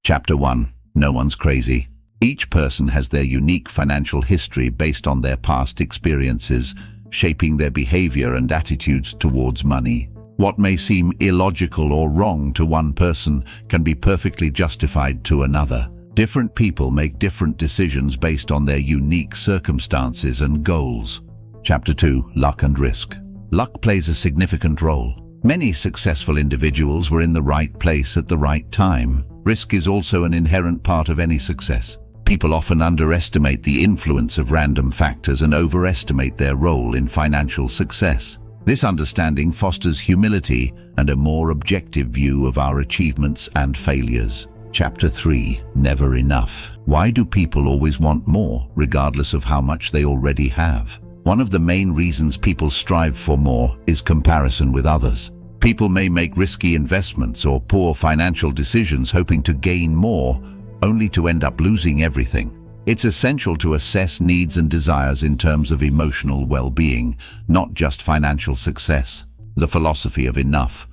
Chapter 1. No one's crazy. Each person has their unique financial history based on their past experiences, shaping their behavior and attitudes towards money. What may seem illogical or wrong to one person can be perfectly justified to another. Different people make different decisions based on their unique circumstances and goals. Chapter 2. Luck and risk. Luck plays a significant role. Many successful individuals were in the right place at the right time. Risk is also an inherent part of any success. People often underestimate the influence of random factors and overestimate their role in financial success. This understanding fosters humility and a more objective view of our achievements and failures. Chapter 3. Never enough. Why do people always want more, regardless of how much they already have? One of the main reasons people strive for more is comparison with others. People may make risky investments or poor financial decisions hoping to gain more, only to end up losing everything. It's essential to assess needs and desires in terms of emotional well-being, not just financial success. The philosophy of enough.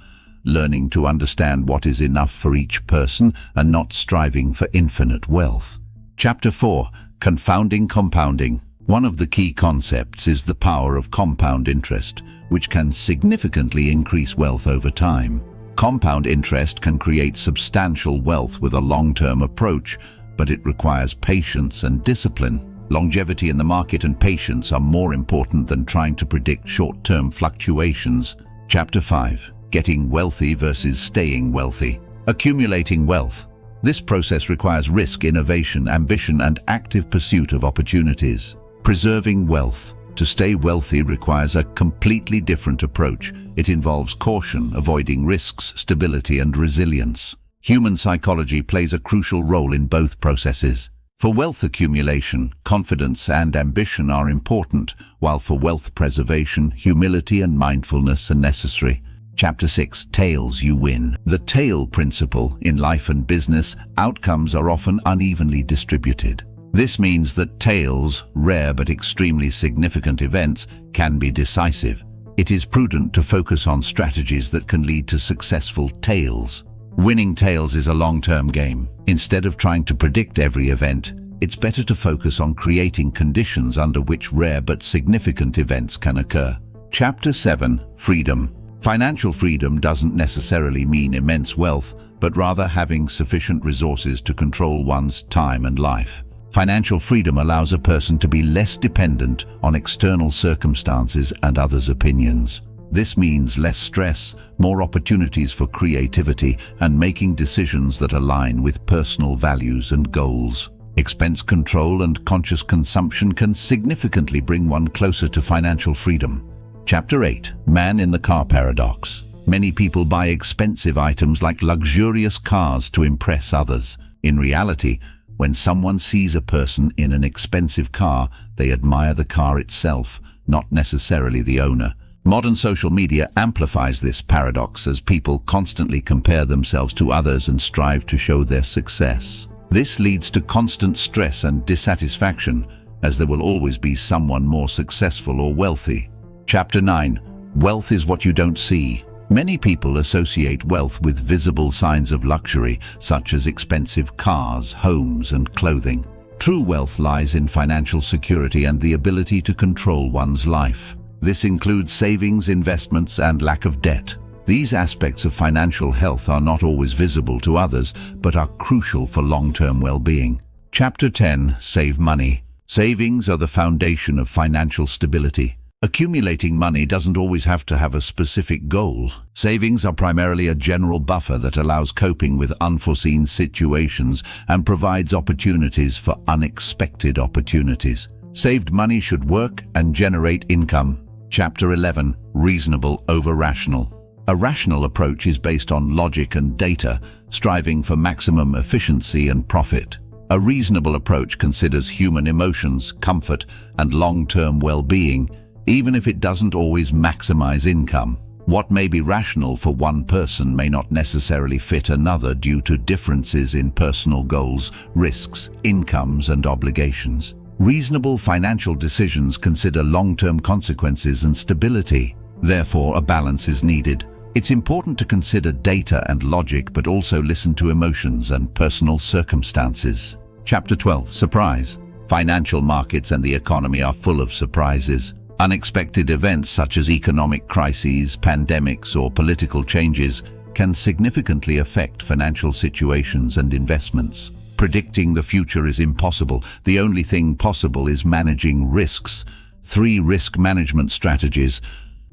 Learning to understand what is enough for each person and not striving for infinite wealth. Chapter 4. Confounding compounding. One of the key concepts is the power of compound interest, which can significantly increase wealth over time. Compound interest can create substantial wealth with a long-term approach, but it requires patience and discipline. Longevity in the market and patience are more important than trying to predict short-term fluctuations. Chapter 5. Getting wealthy versus staying wealthy. Accumulating wealth. This process requires risk, innovation, ambition, and active pursuit of opportunities. Preserving wealth. To stay wealthy requires a completely different approach. It involves caution, avoiding risks, stability, and resilience. Human psychology plays a crucial role in both processes. For wealth accumulation, confidence and ambition are important, while for wealth preservation, humility and mindfulness are necessary. Chapter 6. Tails you win. The tail principle. In life and business, outcomes are often unevenly distributed. This means that tails, rare but extremely significant events, can be decisive. It is prudent to focus on strategies that can lead to successful tails. Winning tails is a long-term game. Instead of trying to predict every event, it's better to focus on creating conditions under which rare but significant events can occur. Chapter 7. Freedom. Financial freedom doesn't necessarily mean immense wealth, but rather having sufficient resources to control one's time and life. Financial freedom allows a person to be less dependent on external circumstances and others' opinions. This means less stress, more opportunities for creativity, and making decisions that align with personal values and goals. Expense control and conscious consumption can significantly bring one closer to financial freedom. Chapter 8. Man in the car paradox. Many people buy expensive items like luxurious cars to impress others. In reality, when someone sees a person in an expensive car, they admire the car itself, not necessarily the owner. Modern social media amplifies this paradox as people constantly compare themselves to others and strive to show their success. This leads to constant stress and dissatisfaction, as there will always be someone more successful or wealthy. Chapter 9. Wealth is what you don't see. Many people associate wealth with visible signs of luxury, such as expensive cars, homes, and clothing. True wealth lies in financial security and the ability to control one's life. This includes savings, investments, and lack of debt. These aspects of financial health are not always visible to others, but are crucial for long-term well-being. Chapter 10. Save money. Savings are the foundation of financial stability. Accumulating money doesn't always have to have a specific goal. Savings are primarily a general buffer that allows coping with unforeseen situations and provides opportunities for unexpected opportunities. Saved money should work and generate income. Chapter 11. Reasonable over rational. A rational approach is based on logic and data, striving for maximum efficiency and profit. A reasonable approach considers human emotions, comfort, and long-term well-being, even if it doesn't always maximize income. What may be rational for one person may not necessarily fit another due to differences in personal goals, risks, incomes, and obligations. Reasonable financial decisions consider long-term consequences and stability. Therefore, a balance is needed. It's important to consider data and logic, but also listen to emotions and personal circumstances. Chapter 12. Surprise. Financial markets and the economy are full of surprises. Unexpected events such as economic crises, pandemics, or political changes can significantly affect financial situations and investments. Predicting the future is impossible. The only thing possible is managing risks. 3 risk management strategies.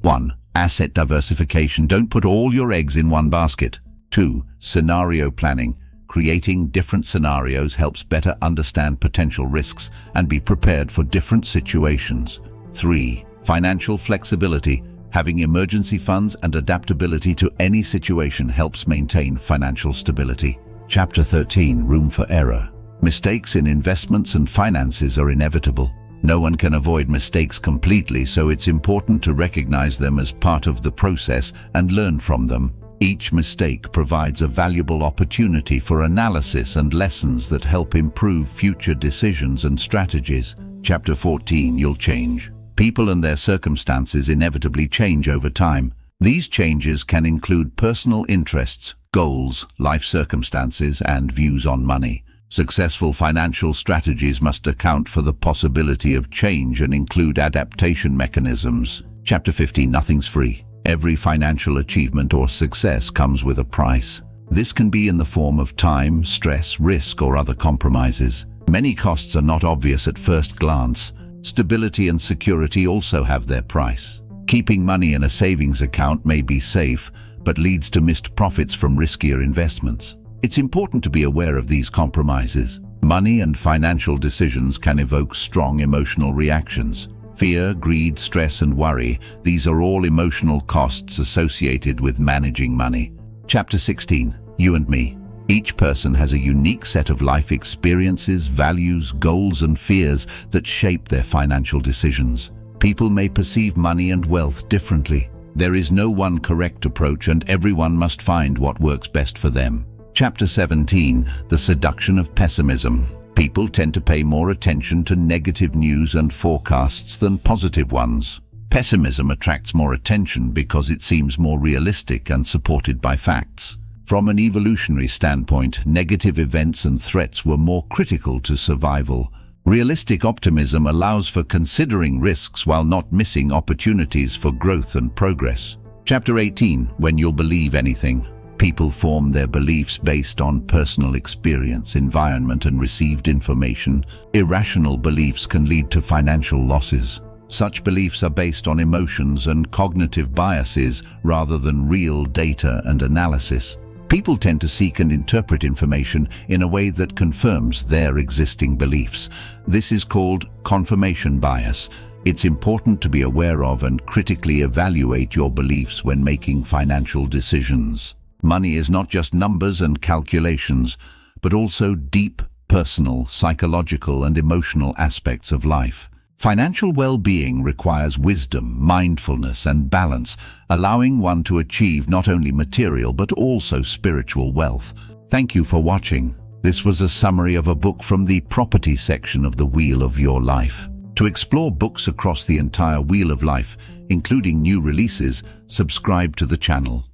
1. Asset diversification. Don't put all your eggs in one basket. 2. Scenario planning. Creating different scenarios helps better understand potential risks and be prepared for different situations. 3. Financial flexibility. Having emergency funds and adaptability to any situation helps maintain financial stability. Chapter 13. Room for error. Mistakes in investments and finances are inevitable. No one can avoid mistakes completely, so it's important to recognize them as part of the process and learn from them. Each mistake provides a valuable opportunity for analysis and lessons that help improve future decisions and strategies. Chapter 14. You'll change. People and their circumstances inevitably change over time. These changes can include personal interests, goals, life circumstances, and views on money. Successful financial strategies must account for the possibility of change and include adaptation mechanisms. Chapter 15. Nothing's free. Every financial achievement or success comes with a price. This can be in the form of time, stress, risk, or other compromises. Many costs are not obvious at first glance. Stability and security also have their price. Keeping money in a savings account may be safe, but leads to missed profits from riskier investments. It's important to be aware of these compromises. Money and financial decisions can evoke strong emotional reactions. Fear, greed, stress, and worry, these are all emotional costs associated with managing money. Chapter 16. You and me. Each person has a unique set of life experiences, values, goals, and fears that shape their financial decisions. People may perceive money and wealth differently. There is no one correct approach, and everyone must find what works best for them. Chapter 17. The seduction of pessimism. People tend to pay more attention to negative news and forecasts than positive ones. Pessimism attracts more attention because it seems more realistic and supported by facts. From an evolutionary standpoint, negative events and threats were more critical to survival. Realistic optimism allows for considering risks while not missing opportunities for growth and progress. Chapter 18. When you'll believe anything. People form their beliefs based on personal experience, environment, and received information. Irrational beliefs can lead to financial losses. Such beliefs are based on emotions and cognitive biases rather than real data and analysis. People tend to seek and interpret information in a way that confirms their existing beliefs. This is called confirmation bias. It's important to be aware of and critically evaluate your beliefs when making financial decisions. Money is not just numbers and calculations, but also deep, personal, psychological, and emotional aspects of life. Financial well-being requires wisdom, mindfulness, and balance, allowing one to achieve not only material but also spiritual wealth. Thank you for watching. This was a summary of a book from the property section of the Wheel of Your Life. To explore books across the entire Wheel of Life, including new releases, subscribe to the channel.